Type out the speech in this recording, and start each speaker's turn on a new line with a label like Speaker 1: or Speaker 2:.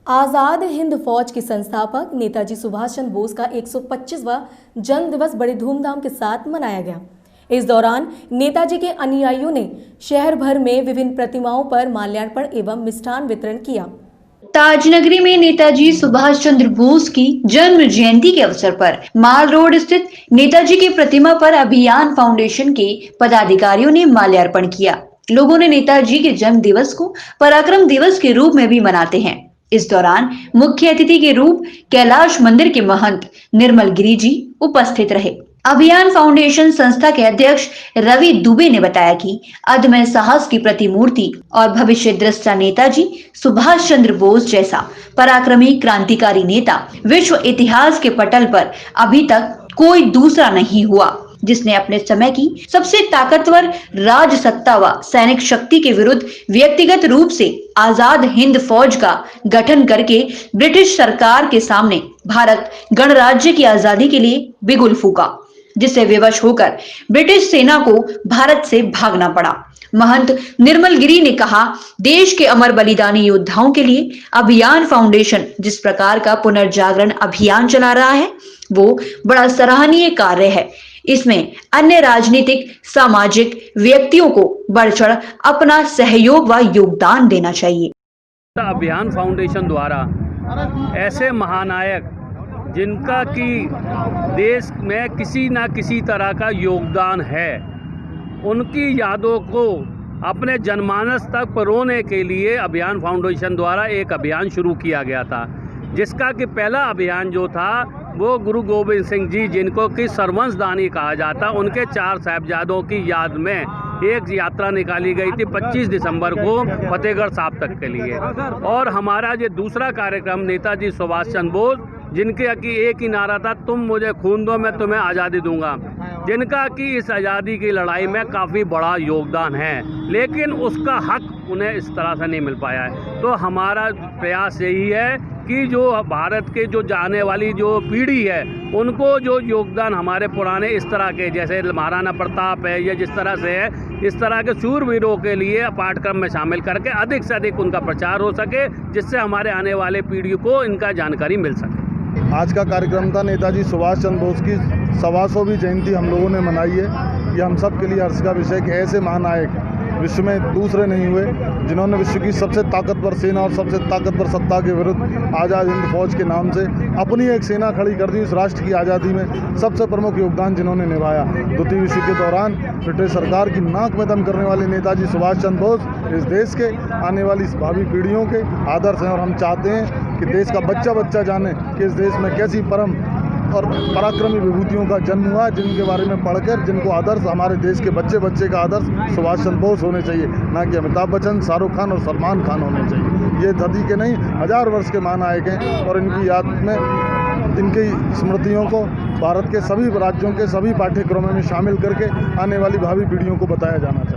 Speaker 1: आज़ाद हिंद फौज के संस्थापक नेताजी सुभाष चंद्र बोस का 125वां जन्म दिवस बड़े धूमधाम के साथ मनाया गया। इस दौरान नेताजी के अनुयायियों ने शहर भर में विभिन्न प्रतिमाओं पर माल्यार्पण एवं मिष्ठान वितरण किया।
Speaker 2: ताजनगरी में नेताजी सुभाष चंद्र बोस की जन्म जयंती के अवसर पर माल रोड स्थित नेताजी की प्रतिमा पर अभियान फाउंडेशन के पदाधिकारियों ने माल्यार्पण किया। लोगों ने नेताजी के जन्म दिवस को पराक्रम दिवस के रूप में भी मनाते हैं। इस दौरान मुख्य अतिथि के रूप कैलाश मंदिर के महंत निर्मल गिरी जी उपस्थित रहे। अभियान फाउंडेशन संस्था के अध्यक्ष रवि दुबे ने बताया कि अदम्य साहस की प्रतिमूर्ति और भविष्य दृष्टा नेताजी सुभाष चंद्र बोस जैसा पराक्रमी क्रांतिकारी नेता विश्व इतिहास के पटल पर अभी तक कोई दूसरा नहीं हुआ, जिसने अपने समय की सबसे ताकतवर राजसत्ता व सैनिक शक्ति के विरुद्ध व्यक्तिगत रूप से आजाद हिंद फौज का गठन करके ब्रिटिश सरकार के सामने भारत गणराज्य की आजादी के लिए बिगुल फूका, जिससे विवश होकर ब्रिटिश सेना को भारत से भागना पड़ा। महंत निर्मल गिरी ने कहा, देश के अमर बलिदानी योद्धाओं के लिए अभियान फाउंडेशन जिस प्रकार का पुनर्जागरण अभियान चला रहा है वो बड़ा सराहनीय कार्य है। इसमें अन्य राजनीतिक सामाजिक व्यक्तियों को बढ़ चढ़ अपना सहयोग व योगदान देना चाहिए।
Speaker 3: अभियान फाउंडेशन द्वारा ऐसे महानायक जिनका कि देश में किसी न किसी तरह का योगदान है, उनकी यादों को अपने जनमानस तक परोने के लिए अभियान फाउंडेशन द्वारा एक अभियान शुरू किया गया था, जिसका कि पहला अभियान जो था वो गुरु गोविंद सिंह जी, जिनको कि सरवंशदानी कहा जाता, उनके 4 साहिबजादों की याद में एक यात्रा निकाली गई थी 25 दिसंबर को फतेहगढ़ साहब तक के लिए। और हमारा ये दूसरा कार्यक्रम नेताजी सुभाष चंद्र बोस, जिनके कि एक ही नारा था, तुम मुझे खून दो मैं तुम्हें आज़ादी दूंगा, जिनका कि इस आज़ादी की लड़ाई में काफ़ी बड़ा योगदान है, लेकिन उसका हक उन्हें इस तरह से नहीं मिल पाया है। तो हमारा प्रयास यही है कि जो भारत के जो जाने वाली जो पीढ़ी है, उनको जो योगदान हमारे पुराने इस तरह के जैसे महाराणा प्रताप है या जिस तरह से है, इस तरह के शूरवीरों के लिए पाठ्यक्रम में शामिल करके अधिक से अधिक उनका प्रचार हो सके, जिससे हमारे आने वाले पीढ़ी को इनका जानकारी मिल सके।
Speaker 4: आज का कार्यक्रम था नेताजी सुभाष चंद्र बोस की 125वीं जयंती हम लोगों ने मनाई है। ये हम सब के लिए हर्ष का विषय कि ऐसे महानायक विश्व में दूसरे नहीं हुए, जिन्होंने विश्व की सबसे ताकतवर सेना और सबसे ताकतवर सत्ता के विरुद्ध आज़ाद हिंद फौज के नाम से अपनी एक सेना खड़ी कर दी। इस राष्ट्र की आज़ादी में सबसे प्रमुख योगदान जिन्होंने निभाया। द्वितीय विश्व के दौरान ब्रिटिश सरकार की नाक में दम करने वाले नेताजी सुभाष चंद्र बोस इस देश के आने वाली भावी पीढ़ियों के आदर्श हैं, और हम चाहते हैं कि देश का बच्चा बच्चा जाने कि इस देश में कैसी परम और पराक्रमी विभूतियों का जन्म हुआ, जिनके बारे में पढ़कर जिनको आदर्श हमारे देश के बच्चे बच्चे का आदर्श सुभाष चंद्र बोस होने चाहिए, ना कि अमिताभ बच्चन, शाहरुख खान और सलमान खान होने चाहिए। ये धरती के नहीं 1000 वर्ष के महानायक हैं, और इनकी याद में इनकी स्मृतियों को भारत के सभी राज्यों के सभी पाठ्यक्रमों में शामिल करके आने वाली भावी पीढ़ियों को बताया जाना चाहिए।